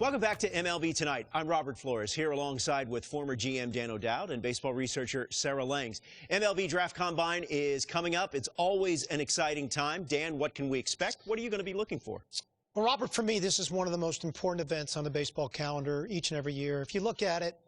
Welcome back to MLB Tonight. I'm Robert Flores, here alongside with former GM Dan O'Dowd and baseball researcher Sarah Langs. MLB Draft Combine is coming up. It's always an exciting time. Dan, what can we expect? What are you going to be looking for? Well, Robert, for me, this is one of the most important events on the baseball calendar each and every year. If you look at it,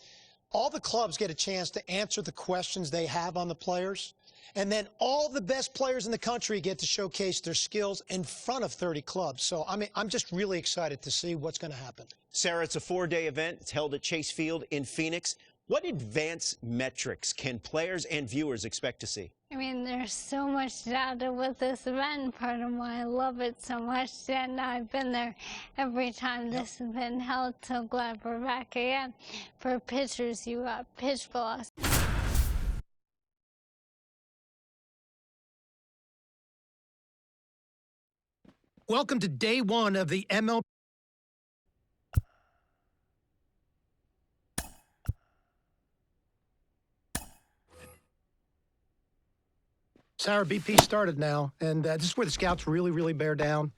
all the clubs get a chance to answer the questions they have on the players. And then all the best players in the country get to showcase their skills in front of 30 clubs. So, I mean, I'm just really excited to see what's going to happen. Sarah, it's a 4-day event. It's held at Chase Field in Phoenix. What advanced metrics can players and viewers expect to see? I mean, there's so much data with this event. Part of why I love it so much. And I've been there every time this has been held. So glad we're back again. For pitchers, you got pitch velocity. Welcome to day one of the MLB. Sarah, BP started now, and this is where the scouts really bear down.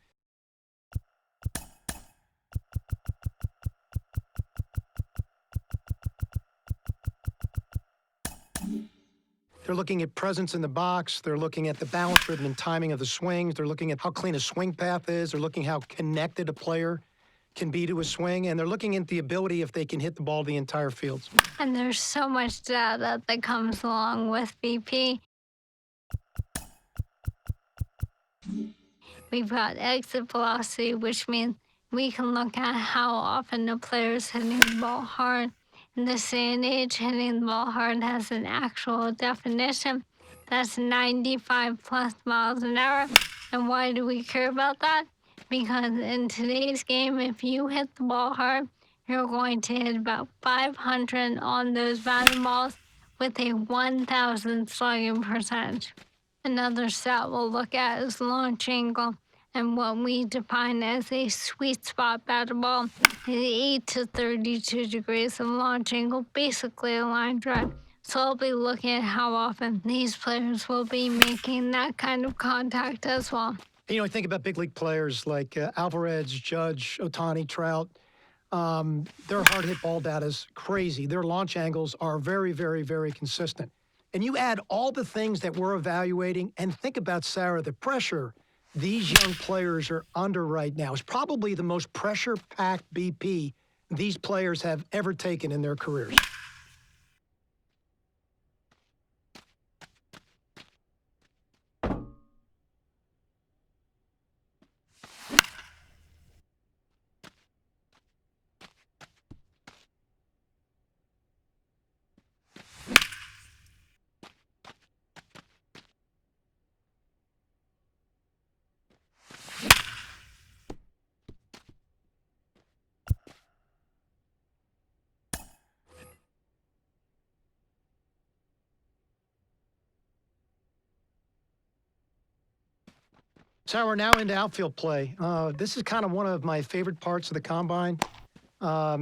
They're looking at presence in the box. They're looking at the balance, rhythm, and timing of the swings. They're looking at how clean a swing path is. They're looking how connected a player can be to a swing. And they're looking at the ability if they can hit the ball the entire field. And there's so much data that comes along with BP. We've got exit velocity, which means we can look at how often the player's hitting the ball hard In this day and age, hitting the ball hard has an actual definition. That's 95 plus miles an hour. And why do we care about that? Because in today's game, if you hit the ball hard, you're going to hit about 500 on those batting balls with a 1,000 slugging percentage. Another stat we'll look at is launch angle. And what we define as a sweet spot batted ball is 8 to 32 degrees of launch angle, basically a line drive. So I'll be looking at how often these players will be making that kind of contact as well. You know, I think about big league players like Alvarez, Judge, Ohtani, Trout. Their hard hit ball data is crazy. Their launch angles are very, very, very consistent. And you add all the things that we're evaluating, and think about, Sarah, the pressure these young players are under right now is probably the most pressure-packed BP these players have ever taken in their careers. So we're now into outfield play. This is kind of one of my favorite parts of the combine.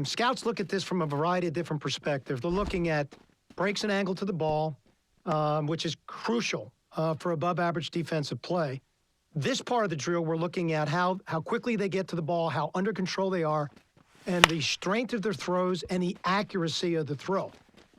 Scouts look at this from a variety of different perspectives. They're looking at breaks and angle to the ball, which is crucial for above-average defensive play. This part of the drill, we're looking at how quickly they get to the ball, how under control they are, and the strength of their throws and the accuracy of the throw.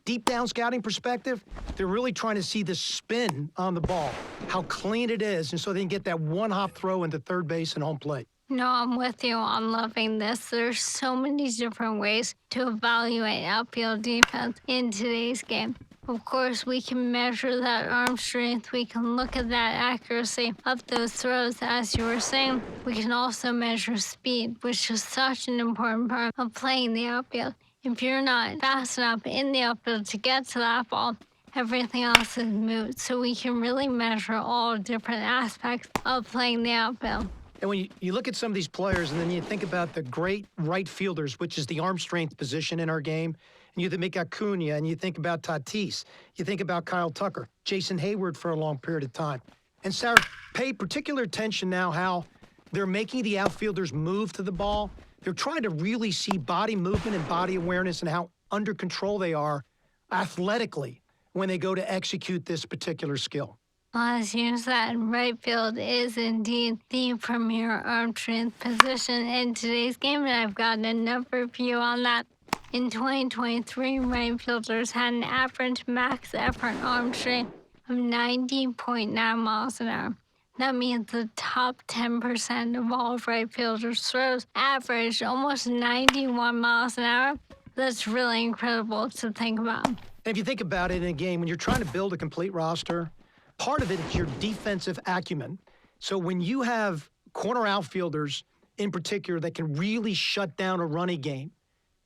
Deep down scouting perspective, they're really trying to see the spin on the ball, how clean it is, and so they can get that one-hop throw into third base and home plate. No, I'm with you. I'm loving this. There's so many different ways to evaluate outfield defense in today's game. Of course, we can measure that arm strength. We can look at that accuracy of those throws, as you were saying. We can also measure speed, which is such an important part of playing the outfield. If you're not fast enough in the outfield to get to that ball, everything else is moot. So we can really measure all different aspects of playing the outfield. And when you look at some of these players and then you think about the great right fielders, which is the arm strength position in our game, and you think Acuna, and you think about Tatis, you think about Kyle Tucker, Jason Hayward for a long period of time. And Sarah, pay particular attention now how they're making the outfielders move to the ball. They're trying to really see body movement and body awareness and how under control they are athletically when they go to execute this particular skill. Well, as you said, right field is indeed the premier arm strength position in today's game, and I've got a number for you on that. In 2023, right fielders had an average max effort arm strength of 90.9 miles an hour. That means the top 10% of all right fielders' throws averaged almost 91 miles an hour. That's really incredible to think about. And if you think about it in a game, when you're trying to build a complete roster, part of it is your defensive acumen. So when you have corner outfielders in particular that can really shut down a running game,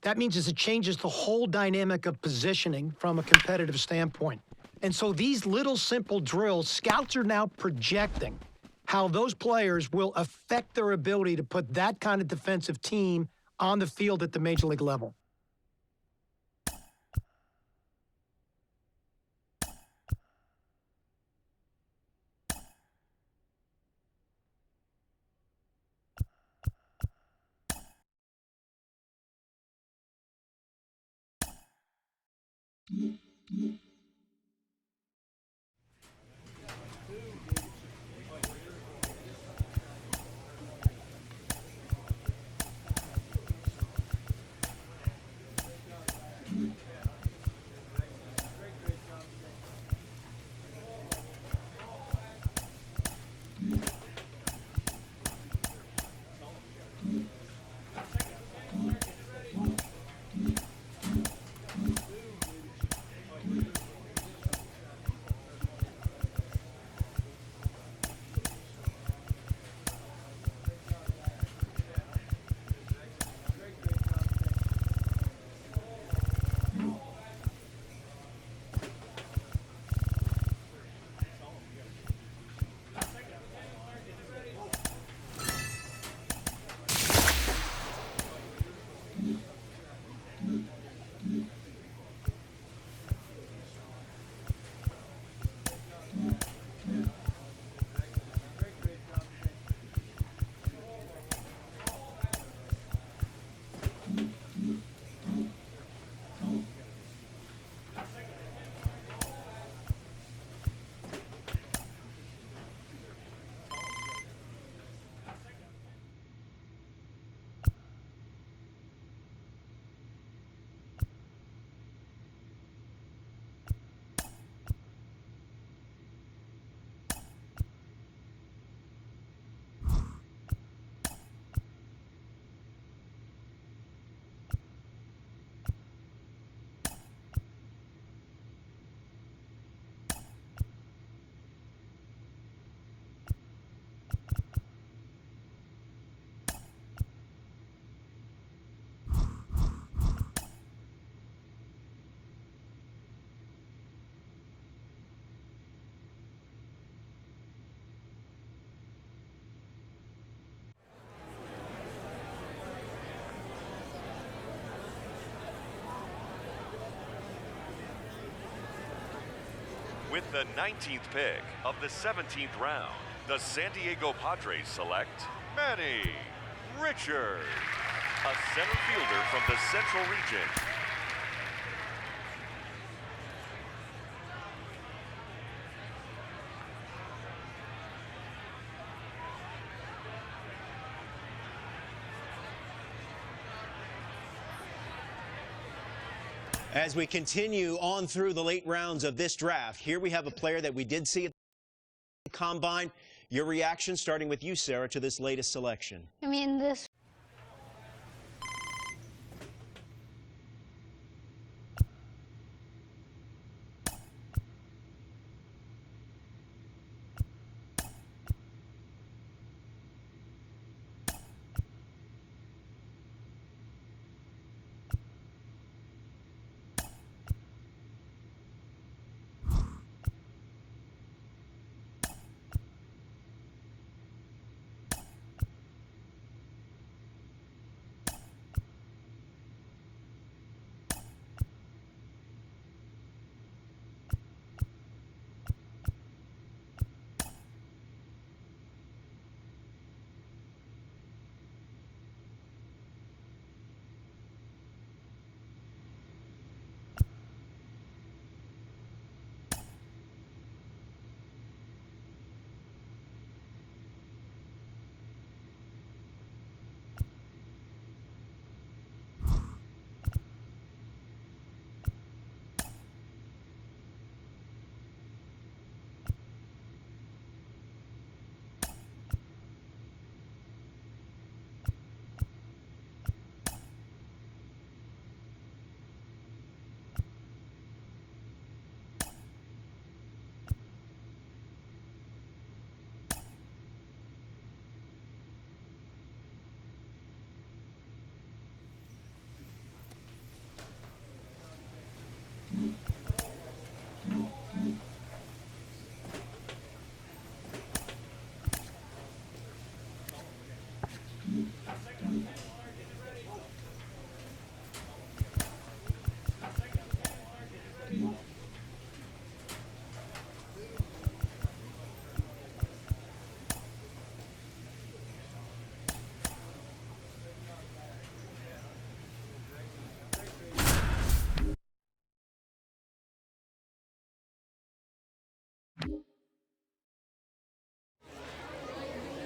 that means it changes the whole dynamic of positioning from a competitive standpoint. And so these little simple drills, scouts are now projecting how those players will affect their ability to put that kind of defensive team on the field at the major league level. With the 19th pick of the 17th round, the San Diego Padres select Manny Richards, a center fielder from the Central Region. As we continue on through the late rounds of this draft, here we have a player that we did see at the Combine. Your reaction, starting with you, Sarah, to this latest selection? I mean, this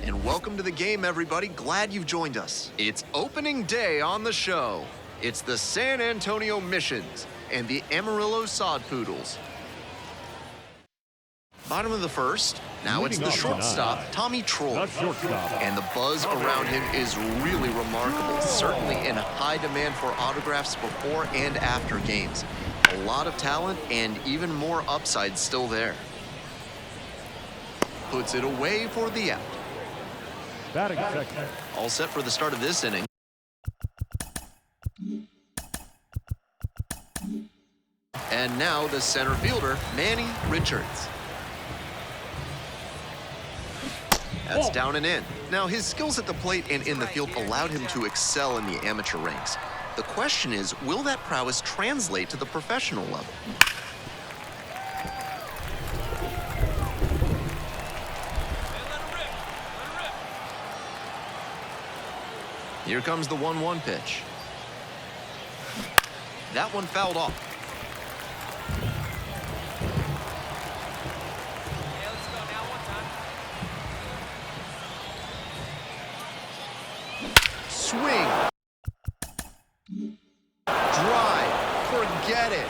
And welcome to the game, everybody. Glad you've joined us. It's opening day on the show. It's the San Antonio Missions and the Amarillo Sod Poodles. Bottom of the first. Now it's the shortstop, Tommy Troy. And the buzz around him is really remarkable. Certainly in high demand for autographs before and after games. A lot of talent and even more upside still there. Puts it away for the out. Batting second. All set for the start of this inning. And now the center fielder, Manny Richards. That's down and in. Now, his skills at the plate and in the field allowed him to excel in the amateur ranks. The question is, will that prowess translate to the professional level? Here comes the 1-1 pitch. That one fouled off. Swing. Drive. Forget it.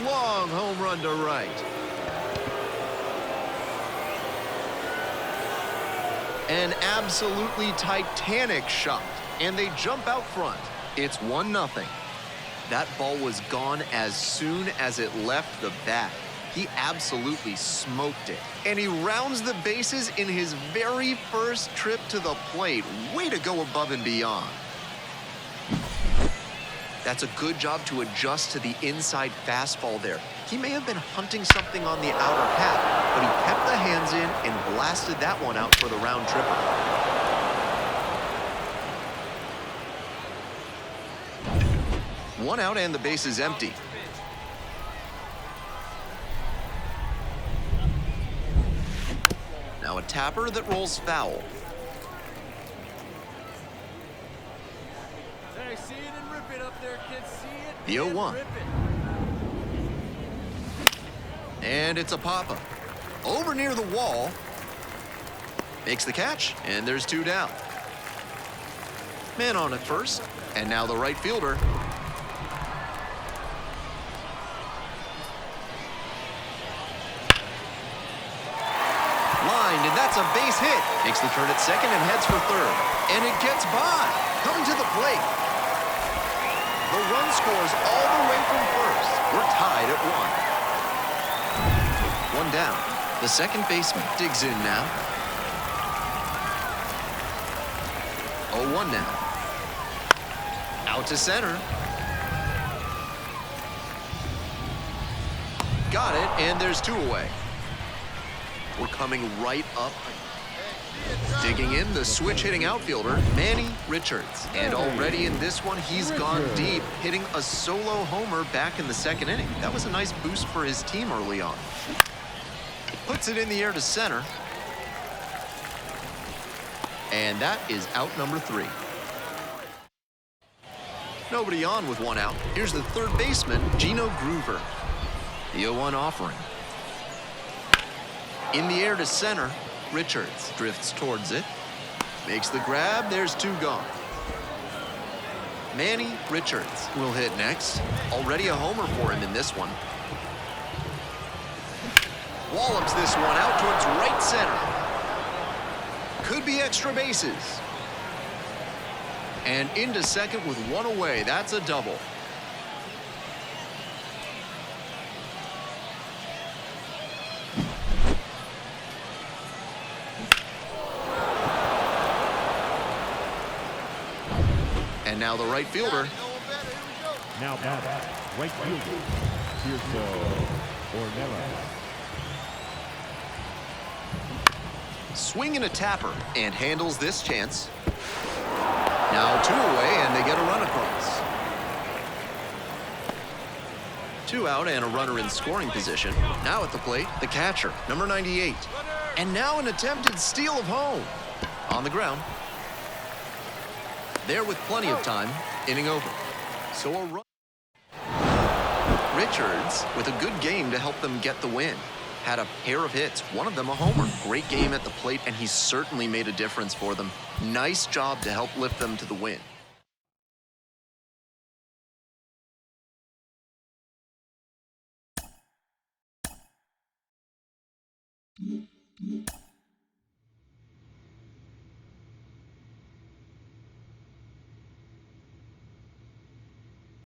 Long home run to right. An absolutely titanic shot. And they jump out front. It's 1-0. That ball was gone as soon as it left the bat. He absolutely smoked it. And he rounds the bases in his very first trip to the plate. Way to go above and beyond. That's a good job to adjust to the inside fastball there. He may have been hunting something on the outer path, but he kept the hands in and blasted that one out for the round tripper. One out and the base is empty. Now a tapper that rolls foul. Hey, see it and rip it up there, kids. See it. The 0-1. And it's a pop-up. Over near the wall. Makes the catch, and there's 2 down. Man on at first, and now the right fielder. Lined, and that's a base hit. Makes the turn at second and heads for third. And it gets by. Coming to the plate. The run scores all the way from first. We're tied at 1. 1 down. The second baseman digs in now. 0-1 now. Out to center. Got it, and there's 2 away. We're coming right up. Digging in, the switch-hitting outfielder, Manny Richards. And already in this one, he's gone deep, hitting a solo homer back in the second inning. That was a nice boost for his team early on. Puts it in the air to center. And that is out number 3. Nobody on with 1 out. Here's the third baseman, Gino Groover. The 0-1 offering. In the air to center, Richards drifts towards it. Makes the grab, there's 2 gone. Manny Richards will hit next. Already a homer for him in this one. Wallops this one out towards right center. Could be extra bases. And into second with 1 away. That's a double. And now the right fielder. Now batting, right fielder, Tirso Ornella. Swinging a tapper and handles this chance. Now 2 away and they get a run across. 2 out and a runner in scoring position. Now at the plate, the catcher, number 98. And now an attempted steal of home. On the ground. There with plenty of time, inning over. So a run. Richards with a good game to help them get the win. Had a pair of hits, one of them a homer. Great game at the plate, and he certainly made a difference for them. Nice job to help lift them to the win.